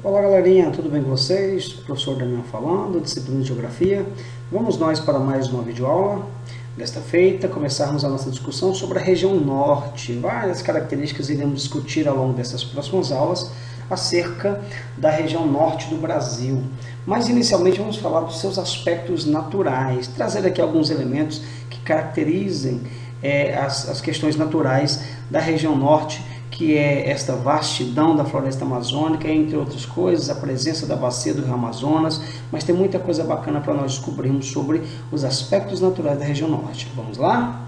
Olá galerinha, tudo bem com vocês? Professor Daniel falando, disciplina de Geografia. Vamos nós para mais uma videoaula. Desta feita, começarmos a nossa discussão sobre a região norte. Várias características iremos discutir ao longo dessas próximas aulas acerca da região norte do Brasil. Mas inicialmente vamos falar dos seus aspectos naturais, trazer aqui alguns elementos que caracterizem as questões naturais da região norte, que é esta vastidão da floresta amazônica, entre outras coisas, a presença da bacia do Rio Amazonas, mas tem muita coisa bacana para nós descobrirmos sobre os aspectos naturais da região norte. Vamos lá?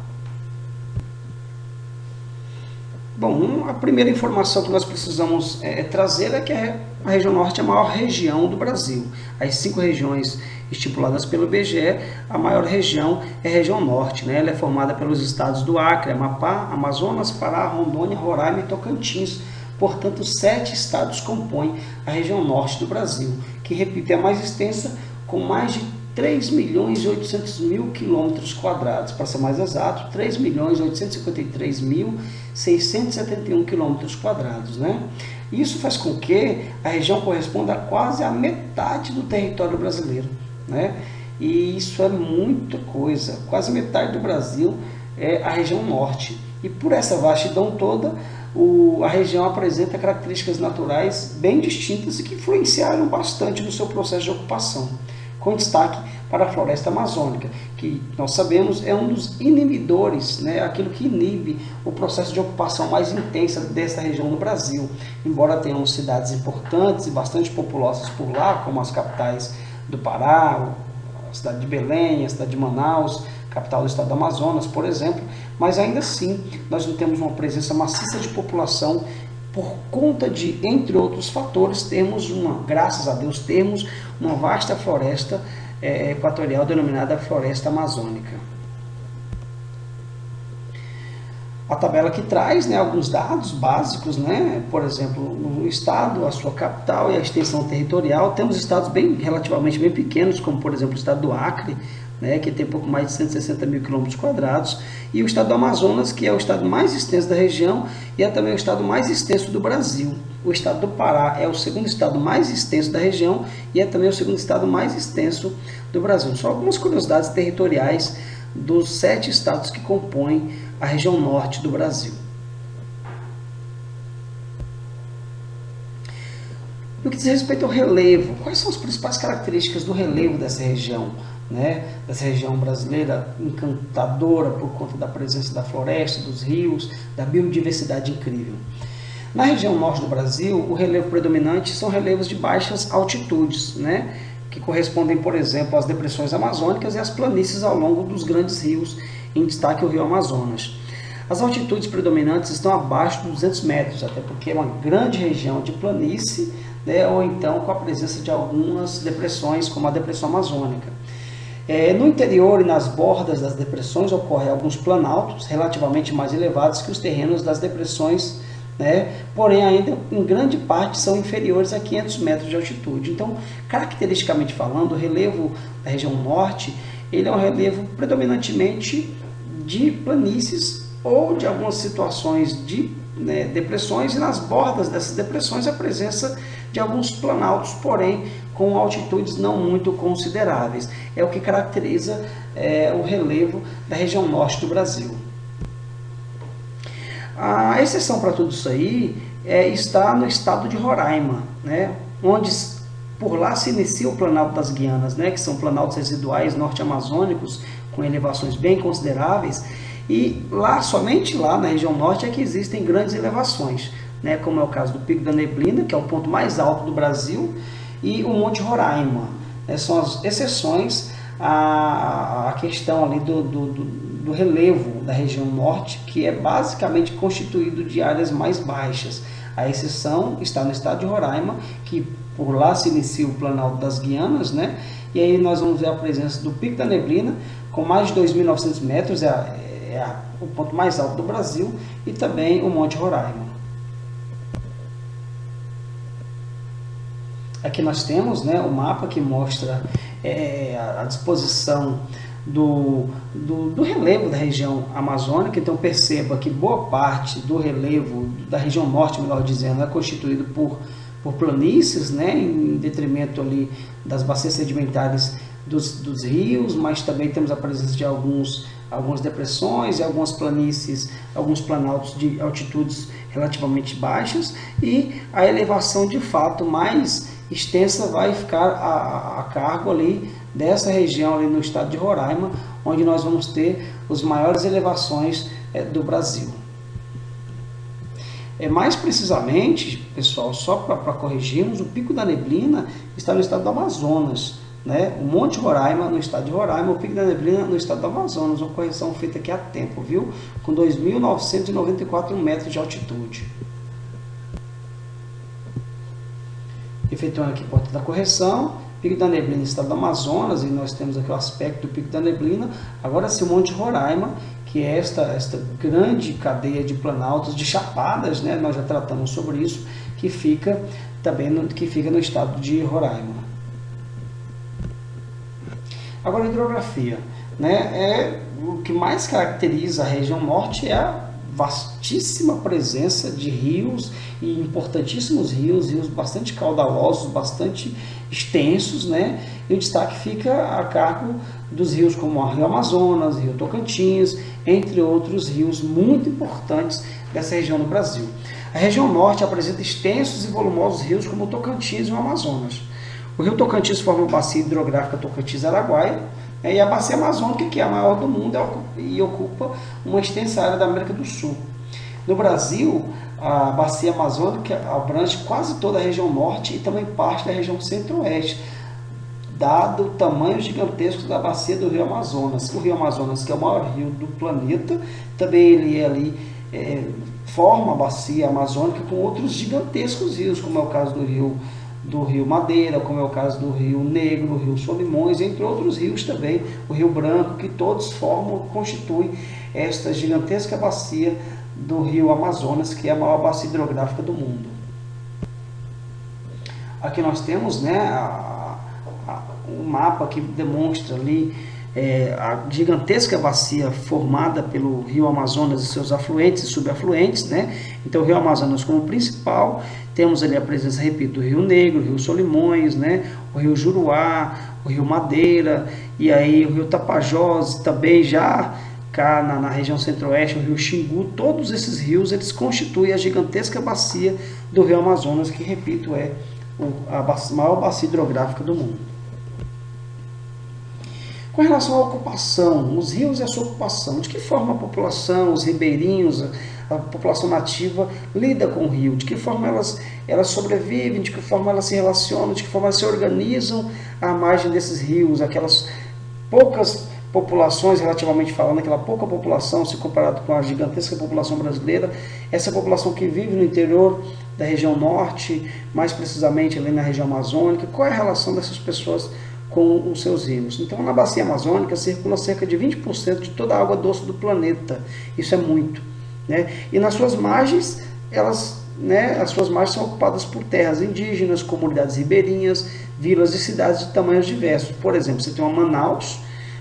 Bom, a primeira informação que nós precisamos trazer é que a região norte é a maior região do Brasil. As 5 regiões estipuladas pelo IBGE, a maior região é a região norte, né? Ela é formada pelos estados do Acre, Amapá, Amazonas, Pará, Rondônia, Roraima e Tocantins. Portanto, 7 estados compõem a região norte do Brasil, que, repito, é a mais extensa, com mais de 3.800.000 quilômetros quadrados, para ser mais exato, 3.853.671 quilômetros quadrados, né? Isso faz com que a região corresponda a quase a metade do território brasileiro, né? E isso é muita coisa, quase metade do Brasil é a região norte. E por essa vastidão toda, a região apresenta características naturais bem distintas e que influenciaram bastante no seu processo de ocupação, com destaque para a floresta amazônica, que nós sabemos é um dos inibidores, né, aquilo que inibe o processo de ocupação mais intensa dessa região no Brasil. Embora tenham cidades importantes e bastante populosas por lá, como as capitais do Pará, a cidade de Belém, a cidade de Manaus, capital do estado do Amazonas, por exemplo, mas ainda assim nós não temos uma presença maciça de população por conta de, entre outros fatores, graças a Deus, termos uma vasta floresta equatorial denominada floresta amazônica. A tabela que traz, né, alguns dados básicos, né, por exemplo, no estado, a sua capital e a extensão territorial. Temos estados relativamente bem pequenos, como por exemplo o estado do Acre, né, que tem pouco mais de 160.000 quilômetros quadrados, e o estado do Amazonas, que é o estado mais extenso da região e é também o estado mais extenso do Brasil. O estado do Pará é o segundo estado mais extenso da região e é também o segundo estado mais extenso do Brasil. Só algumas curiosidades territoriais dos 7 estados que compõem a região norte do Brasil. No que diz respeito ao relevo, quais são as principais características do relevo dessa região? Né, dessa região brasileira encantadora por conta da presença da floresta, dos rios, da biodiversidade incrível. Na região norte do Brasil, o relevo predominante são relevos de baixas altitudes, né, que correspondem, por exemplo, às depressões amazônicas e às planícies ao longo dos grandes rios, em destaque o rio Amazonas. As altitudes predominantes estão abaixo dos 200 metros, até porque é uma grande região de planície, né, ou então com a presença de algumas depressões, como a depressão amazônica. No interior e nas bordas das depressões ocorrem alguns planaltos relativamente mais elevados que os terrenos das depressões, né? Porém ainda em grande parte são inferiores a 500 metros de altitude. Então, caracteristicamente falando, o relevo da região norte ele é um relevo predominantemente de planícies ou de algumas situações de depressões, e nas bordas dessas depressões a presença de alguns planaltos, porém com altitudes não muito consideráveis. É o que caracteriza o relevo da região norte do Brasil. A exceção para tudo isso aí está no estado de Roraima, né, onde por lá se inicia o Planalto das Guianas, né, que são planaltos residuais norte-amazônicos com elevações bem consideráveis. E lá, somente lá na região norte é que existem grandes elevações, né, como é o caso do Pico da Neblina, que é o ponto mais alto do Brasil, e o Monte Roraima. São as exceções à questão ali do relevo da região norte, que é basicamente constituído de áreas mais baixas. A exceção está no estado de Roraima, que por lá se inicia o Planalto das Guianas, né, e aí nós vamos ver a presença do Pico da Neblina, com mais de 2.900 metros, o ponto mais alto do Brasil, e também o Monte Roraima. Aqui nós temos, né, o mapa que mostra a disposição do relevo da região amazônica. Então perceba que boa parte do relevo da região norte, melhor dizendo, é constituído por por planícies, né, em detrimento ali das bacias sedimentares dos rios, mas também temos a presença de algumas depressões e algumas planícies, alguns planaltos de altitudes relativamente baixas, e a elevação de fato mais extensa vai ficar a cargo ali dessa região ali no estado de Roraima, onde nós vamos ter as maiores elevações do Brasil. Mais precisamente, pessoal, só para corrigirmos, o Pico da Neblina está no estado do Amazonas, né? O Monte Roraima no estado de Roraima, o Pico da Neblina no estado do Amazonas, uma correção feita aqui há tempo, viu? Com 2.994 metros de altitude. Efetuando aqui a porta da correção, Pico da Neblina no estado do Amazonas, e nós temos aqui o aspecto do Pico da Neblina. Agora sim, o Monte Roraima, que é esta grande cadeia de planaltos, de chapadas, né? Nós já tratamos sobre isso, que fica também no estado de Roraima. Agora a hidrografia, né? O que mais caracteriza a região norte é a vastíssima presença de rios, e importantíssimos rios bastante caudalosos, bastante extensos, né? E o destaque fica a cargo dos rios como o Rio Amazonas, Rio Tocantins, entre outros rios muito importantes dessa região do Brasil. A região norte apresenta extensos e volumosos rios como o Tocantins e o Amazonas. O Rio Tocantins forma a bacia hidrográfica Tocantins-Araguaia, e a bacia amazônica, que é a maior do mundo e ocupa uma extensa área da América do Sul. No Brasil, a bacia amazônica abrange quase toda a região norte e também parte da região centro-oeste, dado o tamanho gigantesco da bacia do Rio Amazonas. O Rio Amazonas, que é o maior rio do planeta, também ele ali forma a bacia amazônica com outros gigantescos rios, como é o caso do Rio Madeira, como é o caso do Rio Negro, o Rio Solimões, entre outros rios também, o Rio Branco, que todos constituem esta gigantesca bacia do Rio Amazonas, que é a maior bacia hidrográfica do mundo. Aqui nós temos, né, um mapa que demonstra ali a gigantesca bacia formada pelo Rio Amazonas e seus afluentes e subafluentes, né? Então o Rio Amazonas como principal, temos ali a presença, repito, do Rio Negro, o Rio Solimões, né? O Rio Juruá, o Rio Madeira, e aí o Rio Tapajós, também já cá na região centro-oeste, o Rio Xingu. Todos esses rios eles constituem a gigantesca bacia do Rio Amazonas, que, repito, é a maior bacia hidrográfica do mundo. Com relação à ocupação, os rios e a sua ocupação, de que forma a população, os ribeirinhos, a população nativa lida com o rio, de que forma elas sobrevivem, de que forma elas se relacionam, de que forma elas se organizam à margem desses rios, aquelas poucas populações, relativamente falando, aquela pouca população, se comparado com a gigantesca população brasileira, essa população que vive no interior da região norte, mais precisamente ali na região amazônica, qual é a relação dessas pessoas com os seus rios? Então, na bacia amazônica circula cerca de 20% de toda a água doce do planeta. Isso é muito, né? E nas suas margens, as suas margens são ocupadas por terras indígenas, comunidades ribeirinhas, vilas e cidades de tamanhos diversos. Por exemplo, você tem uma Manaus,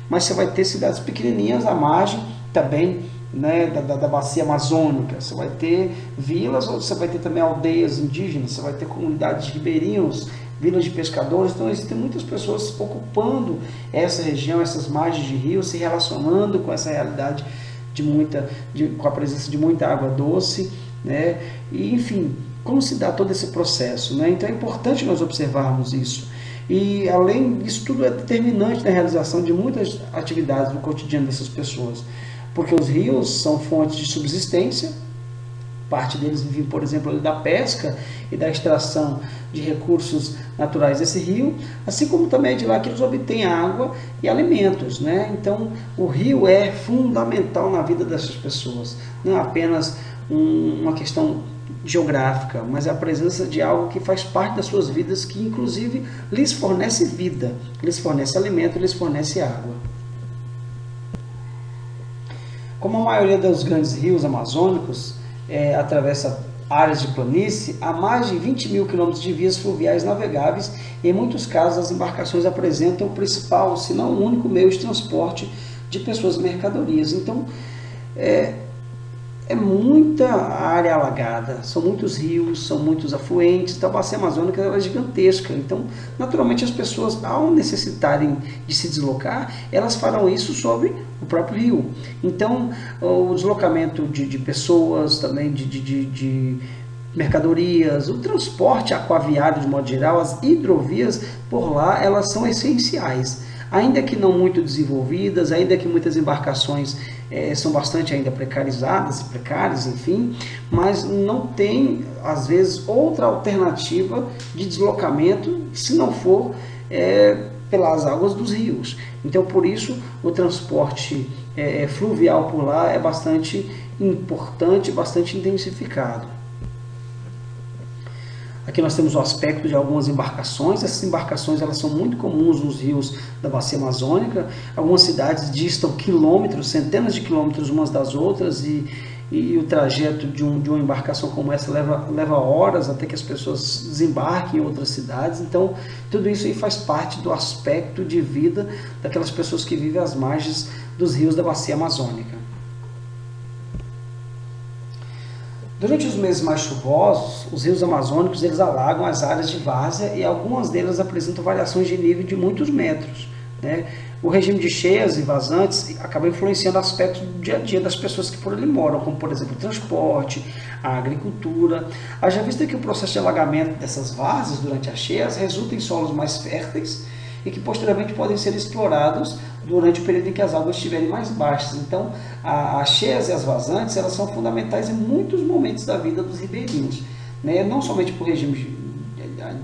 mas você vai ter cidades pequenininhas à margem também, né, da bacia amazônica. Você vai ter vilas, você vai ter também aldeias indígenas, você vai ter comunidades de ribeirinhos, vilas de pescadores. Então existem muitas pessoas ocupando essa região, essas margens de rio, se relacionando com essa realidade com a presença de muita água doce, né? E, enfim, como se dá todo esse processo, né? Então é importante nós observarmos isso. E além disso tudo é determinante na realização de muitas atividades no cotidiano dessas pessoas, porque os rios são fontes de subsistência. Parte deles vive, por exemplo, da pesca e da extração de recursos naturais desse rio, assim como também é de lá que eles obtêm água e alimentos, né? Então, o rio é fundamental na vida dessas pessoas, não é apenas uma questão geográfica, mas é a presença de algo que faz parte das suas vidas, que inclusive lhes fornece vida, lhes fornece alimento, lhes fornece água. Como a maioria dos grandes rios amazônicos atravessa áreas de planície, há mais de 20 mil quilômetros de vias fluviais navegáveis, e em muitos casos as embarcações apresentam o principal, se não o único meio de transporte de pessoas e mercadorias. Então, é muita área alagada, são muitos rios, são muitos afluentes, então a bacia amazônica é gigantesca. Então, naturalmente, as pessoas, ao necessitarem de se deslocar, elas farão isso sobre o próprio rio. Então, o deslocamento de pessoas, também de mercadorias, o transporte aquaviário de modo geral, as hidrovias por lá, elas são essenciais. Ainda que não muito desenvolvidas, ainda que muitas embarcações são bastante ainda precarizadas e precárias, enfim, mas não tem, às vezes, outra alternativa de deslocamento se não for pelas águas dos rios. Então, por isso, o transporte fluvial por lá é bastante importante, bastante intensificado. Aqui nós temos o aspecto de algumas embarcações. Essas embarcações elas são muito comuns nos rios da bacia amazônica. Algumas cidades distam quilômetros, centenas de quilômetros umas das outras, e o trajeto de uma embarcação como essa leva horas até que as pessoas desembarquem em outras cidades. Então, tudo isso aí faz parte do aspecto de vida daquelas pessoas que vivem às margens dos rios da bacia amazônica. Durante os meses mais chuvosos, os rios amazônicos eles alagam as áreas de várzea e algumas delas apresentam variações de nível de muitos metros, né? O regime de cheias e vazantes acaba influenciando aspectos do dia a dia das pessoas que por ali moram, como por exemplo o transporte, a agricultura. Haja vista que o processo de alagamento dessas várzeas durante as cheias resulta em solos mais férteis e que posteriormente podem ser explorados durante o período em que as águas estiverem mais baixas. Então, as cheias e as vazantes elas são fundamentais em muitos momentos da vida dos ribeirinhos, né? Não somente por regime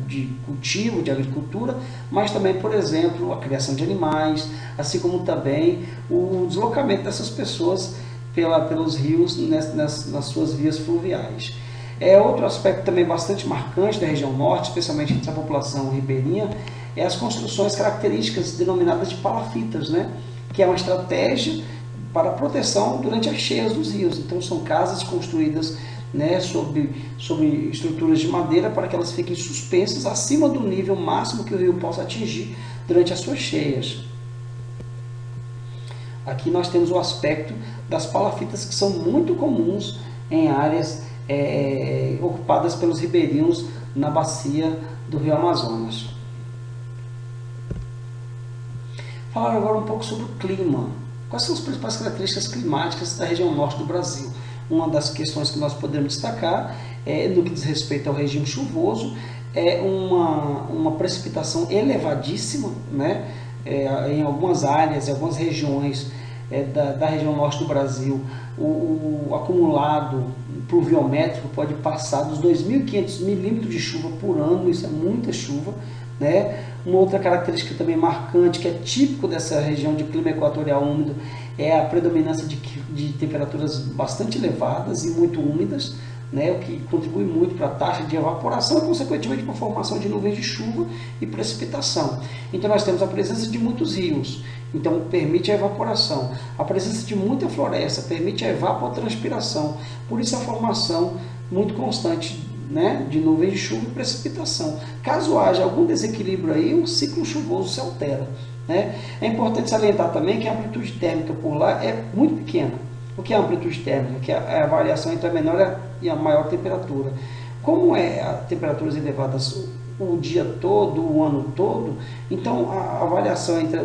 de cultivo, de agricultura, mas também, por exemplo, a criação de animais, assim como também o deslocamento dessas pessoas pelos rios nas suas vias fluviais. Outro aspecto também bastante marcante da região norte, especialmente entre a população ribeirinha, é as construções características denominadas de palafitas, né? Que é uma estratégia para proteção durante as cheias dos rios. Então são casas construídas, né, sobre estruturas de madeira para que elas fiquem suspensas acima do nível máximo que o rio possa atingir durante as suas cheias. Aqui nós temos o aspecto das palafitas que são muito comuns em áreas ocupadas pelos ribeirinhos na bacia do rio Amazonas. Falar agora um pouco sobre o clima. Quais são as principais características climáticas da região norte do Brasil? Uma das questões que nós podemos destacar no que diz respeito ao regime chuvoso é uma precipitação elevadíssima, né? Em algumas áreas, em algumas regiões da região norte do Brasil, o acumulado pluviométrico pode passar dos 2.500 milímetros de chuva por ano. Isso é muita chuva, né? Uma outra característica também marcante, que é típico dessa região de clima equatorial úmido, é a predominância de temperaturas bastante elevadas e muito úmidas, né? O que contribui muito para a taxa de evaporação e, consequentemente, para a formação de nuvens de chuva e precipitação. Então, nós temos a presença de muitos rios, então permite a evaporação. A presença de muita floresta permite a evapotranspiração, por isso a formação muito constante, né, de nuvens de chuva e precipitação. Caso haja algum desequilíbrio aí, o ciclo chuvoso se altera, né? É importante salientar também que a amplitude térmica por lá é muito pequena. O que é a amplitude térmica? Que é a variação entre a menor e a maior temperatura. Como a temperaturas elevadas o dia todo, o ano todo, então a variação entre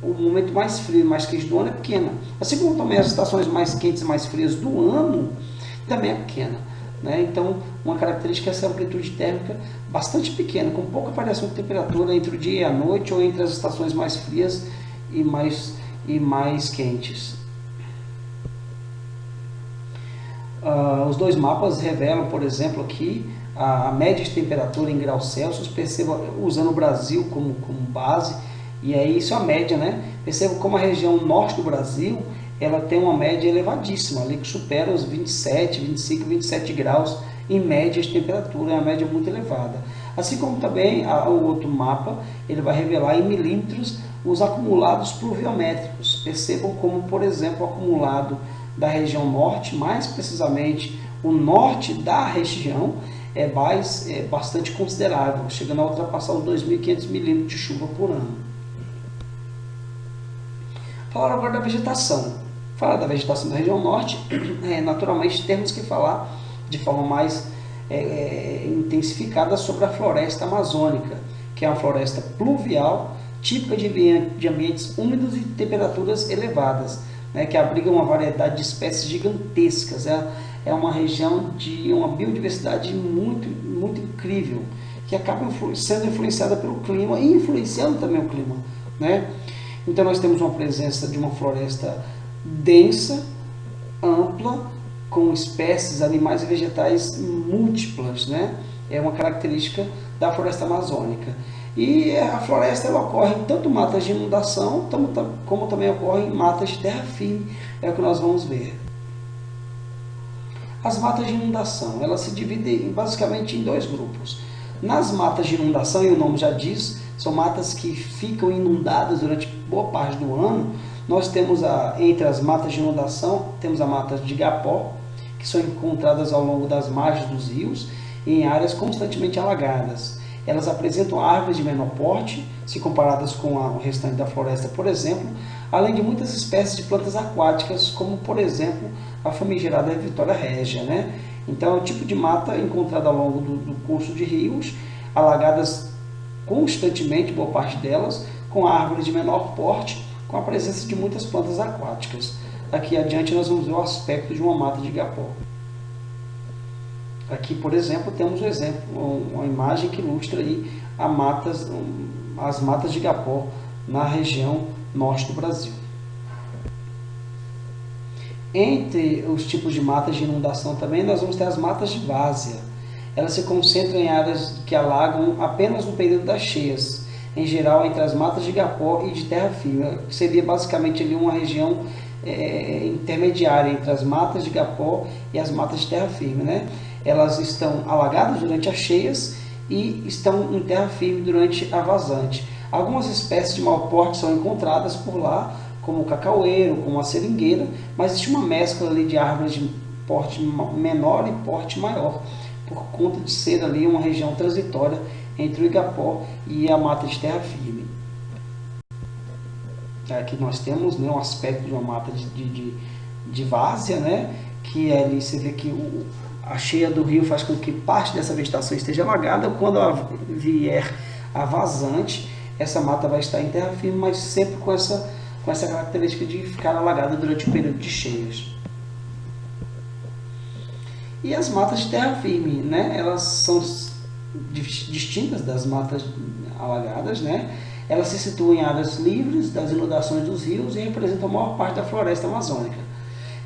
o momento mais frio e mais quente do ano é pequena. Assim como também as estações mais quentes e mais frias do ano também é pequena, né? Então, uma característica é essa amplitude térmica bastante pequena, com pouca variação de temperatura entre o dia e a noite ou entre as estações mais frias e mais quentes. Os dois mapas revelam, por exemplo, aqui a média de temperatura em graus Celsius. Perceba, usando o Brasil como base, e aí isso é a média, né? Perceba como a região norte do Brasil ela tem uma média elevadíssima, ali que supera os 27, 25, 27 graus em média de temperatura, é uma média muito elevada. Assim como também o outro mapa, ele vai revelar em milímetros os acumulados pluviométricos. Percebam como, por exemplo, o acumulado da região norte, mais precisamente o norte da região, é bastante considerável, chegando a ultrapassar os 2.500 milímetros de chuva por ano. Falar agora da vegetação. Falar da vegetação da região norte, naturalmente temos que falar de forma mais intensificada sobre a floresta amazônica, que é uma floresta pluvial, típica de ambientes úmidos e temperaturas elevadas, né, que abriga uma variedade de espécies gigantescas. É uma região de uma biodiversidade muito, muito incrível, que acaba sendo influenciada pelo clima e influenciando também o clima, né? Então nós temos uma presença de uma floresta densa, ampla, com espécies animais e vegetais múltiplas, né? É uma característica da floresta amazônica. E a floresta ela ocorre em tanto matas de inundação, como também ocorre em matas de terra firme, é o que nós vamos ver. As matas de inundação, elas se dividem basicamente em dois grupos. Nas matas de inundação, e o nome já diz, são matas que ficam inundadas durante boa parte do ano. Nós temos, entre as matas de inundação, temos a mata de igapó, que são encontradas ao longo das margens dos rios, em áreas constantemente alagadas. Elas apresentam árvores de menor porte, se comparadas com o restante da floresta, por exemplo, além de muitas espécies de plantas aquáticas, como, por exemplo, a famigerada Vitória régia, né? Então, é um tipo de mata encontrada ao longo do curso de rios, alagadas constantemente, boa parte delas, com árvores de menor porte, com a presença de muitas plantas aquáticas. Aqui adiante nós vamos ver o aspecto de uma mata de igapó. Aqui, por exemplo, temos um exemplo, uma imagem que ilustra aí as matas de igapó na região norte do Brasil. Entre os tipos de matas de inundação também, nós vamos ter as matas de várzea. Elas se concentram em áreas que alagam apenas no período das cheias, em geral entre as matas de igapó e de terra firme, que seria basicamente ali uma região intermediária entre as matas de igapó e as matas de terra firme, né? Elas estão alagadas durante as cheias e estão em terra firme durante a vazante. Algumas espécies de mau porte são encontradas por lá, como o cacaueiro, como a seringueira, mas existe uma mescla ali de árvores de porte menor e porte maior, por conta de ser ali uma região transitória entre o igapó e a mata de terra firme. Aqui nós temos, né, um aspecto de uma mata de várzea, né, que ali você vê que a cheia do rio faz com que parte dessa vegetação esteja alagada. Quando ela vier a vazante, essa mata vai estar em terra firme, mas sempre com essa característica de ficar alagada durante o período de cheias. E as matas de terra firme, né? Elas são distintas das matas alagadas, né? Elas se situam em áreas livres das inundações dos rios e representam a maior parte da floresta amazônica.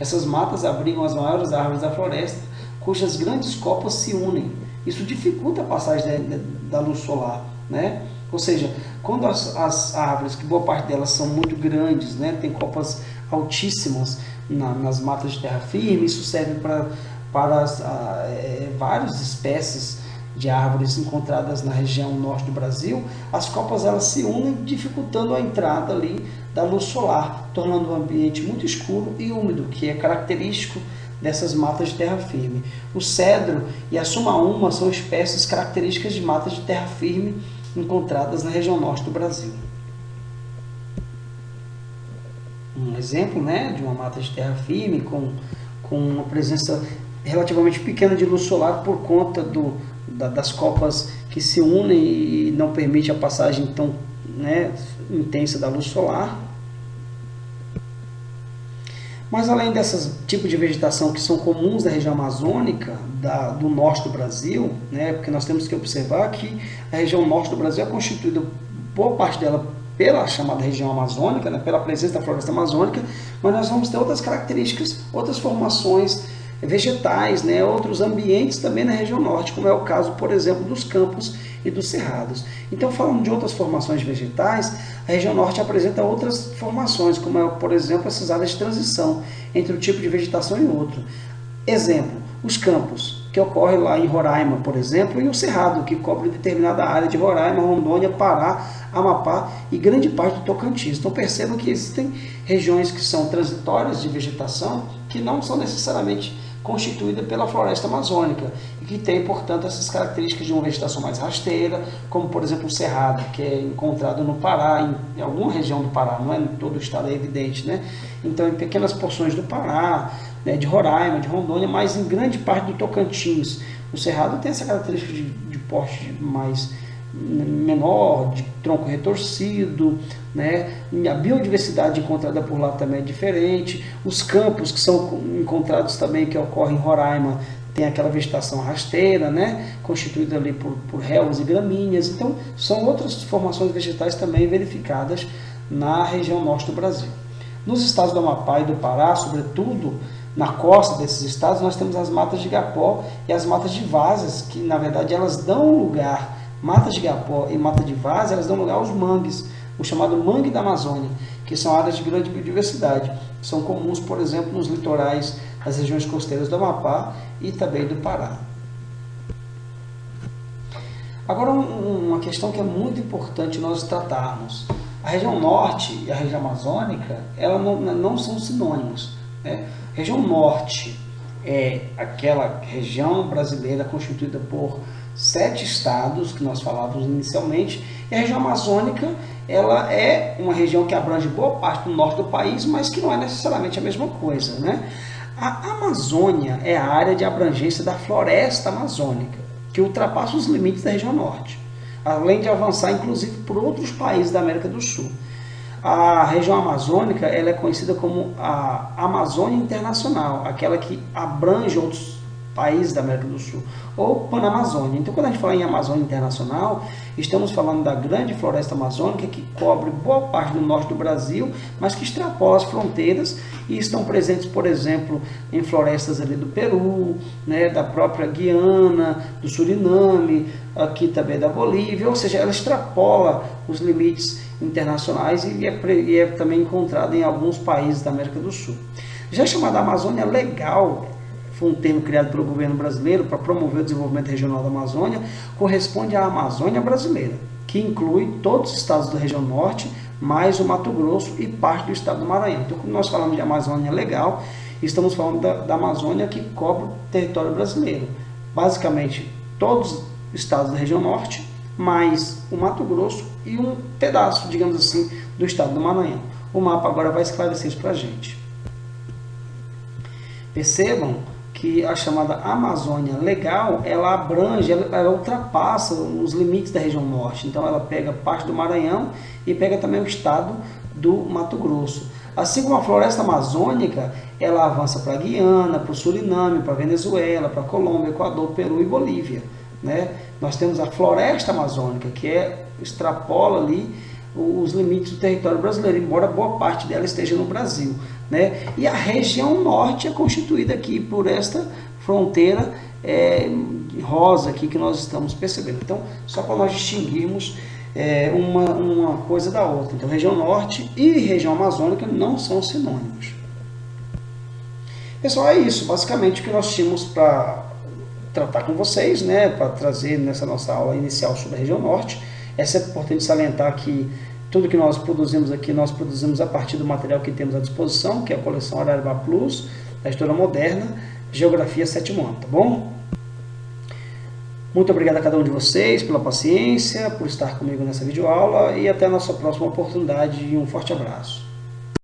Essas matas abrigam as maiores árvores da floresta, cujas grandes copas se unem. Isso dificulta a passagem da luz solar, né? Ou seja, quando as árvores, que boa parte delas são muito grandes, né, tem copas altíssimas nas matas de terra firme, isso serve para várias espécies de árvores encontradas na região norte do Brasil. As copas elas se unem, dificultando a entrada ali da luz solar, tornando o ambiente muito escuro e úmido, que é característico dessas matas de terra firme. O cedro e a sumaúma são espécies características de matas de terra firme encontradas na região norte do Brasil. Um exemplo, né, de uma mata de terra firme com uma presença relativamente pequena de luz solar por conta das copas que se unem e não permite a passagem tão, né, intensa da luz solar. Mas além desses tipos de vegetação que são comuns da região amazônica, do norte do Brasil, né, porque nós temos que observar que a região norte do Brasil é constituída, boa parte dela, pela chamada região amazônica, né, pela presença da floresta amazônica, mas nós vamos ter outras características, outras formações vegetais, né, outros ambientes também na região norte, como é o caso, por exemplo, dos campos e dos cerrados. Então, falando de outras formações vegetais, a região norte apresenta outras formações, como é, por exemplo, essas áreas de transição entre um tipo de vegetação e outro. Exemplo, os campos, que ocorre lá em Roraima, por exemplo, e o cerrado, que cobre determinada área de Roraima, Rondônia, Pará, Amapá e grande parte do Tocantins. Então percebam que existem regiões que são transitórias de vegetação, que não são necessariamente constituída pela floresta amazônica, e que tem, portanto, essas características de uma vegetação mais rasteira, como, por exemplo, o cerrado, que é encontrado no Pará, em alguma região do Pará, não é em todo o estado, é evidente, né? Então, em pequenas porções do Pará, né, de Roraima, de Rondônia, mas em grande parte do Tocantins. O cerrado tem essa característica de porte mais menor, de tronco retorcido, né? A biodiversidade encontrada por lá também é diferente. Os campos que são encontrados também, que ocorrem em Roraima, tem aquela vegetação rasteira, né? Constituída ali por relvas e gramíneas. Então, são outras formações vegetais também verificadas na região norte do Brasil. Nos estados do Amapá e do Pará, sobretudo na costa desses estados, nós temos as matas de igapó e as matas de vazas, que na verdade elas dão lugar, matas de igapó e mata de vaza, elas dão lugar aos mangues, o chamado mangue da Amazônia, que são áreas de grande biodiversidade. São comuns, por exemplo, nos litorais das regiões costeiras do Amapá e também do Pará. Agora, uma questão que é muito importante nós tratarmos. A região norte e a região amazônica, elas não são sinônimos, né? A região norte é aquela região brasileira constituída por 7 estados, que nós falávamos inicialmente, e a região amazônica, ela é uma região que abrange boa parte do norte do país, mas que não é necessariamente a mesma coisa, né? A Amazônia é a área de abrangência da floresta amazônica, que ultrapassa os limites da região norte, além de avançar inclusive por outros países da América do Sul. A região amazônica, ela é conhecida como a Amazônia Internacional, aquela que abrange outros países da América do Sul, ou Panamazônia. Então, quando a gente fala em Amazônia Internacional, estamos falando da grande floresta amazônica que cobre boa parte do norte do Brasil, mas que extrapola as fronteiras e estão presentes, por exemplo, em florestas ali do Peru, né, da própria Guiana, do Suriname, aqui também da Bolívia, ou seja, ela extrapola os limites internacionais e é também encontrada em alguns países da América do Sul. Já chamada Amazônia Legal, foi um termo criado pelo governo brasileiro para promover o desenvolvimento regional da Amazônia, corresponde à Amazônia brasileira, que inclui todos os estados da região norte, mais o Mato Grosso e parte do estado do Maranhão. Então, quando nós falamos de Amazônia Legal, estamos falando da Amazônia que cobre o território brasileiro. Basicamente, todos os estados da região norte, mais o Mato Grosso e um pedaço, digamos assim, do estado do Maranhão. O mapa agora vai esclarecer isso para a gente. Percebam que a chamada Amazônia Legal, ela abrange, ela ultrapassa os limites da região norte. Então ela pega parte do Maranhão e pega também o estado do Mato Grosso. Assim como a floresta amazônica, ela avança para a Guiana, para o Suriname, para a Venezuela, para a Colômbia, Equador, Peru e Bolívia, né? Nós temos a floresta amazônica, que extrapola ali os limites do território brasileiro, embora boa parte dela esteja no Brasil, né? E a região norte é constituída aqui por esta fronteira rosa aqui que nós estamos percebendo. Então, só para nós distinguirmos uma coisa da outra. Então, região norte e região amazônica não são sinônimos. Pessoal, é isso, basicamente, o que nós tínhamos para tratar com vocês, né? Para trazer nessa nossa aula inicial sobre a região norte. É sempre importante salientar que tudo que nós produzimos aqui, nós produzimos a partir do material que temos à disposição, que é a coleção Araranguá Plus, da História Moderna, Geografia 7º ano, tá bom? Muito obrigado a cada um de vocês pela paciência, por estar comigo nessa videoaula e até a nossa próxima oportunidade e um forte abraço.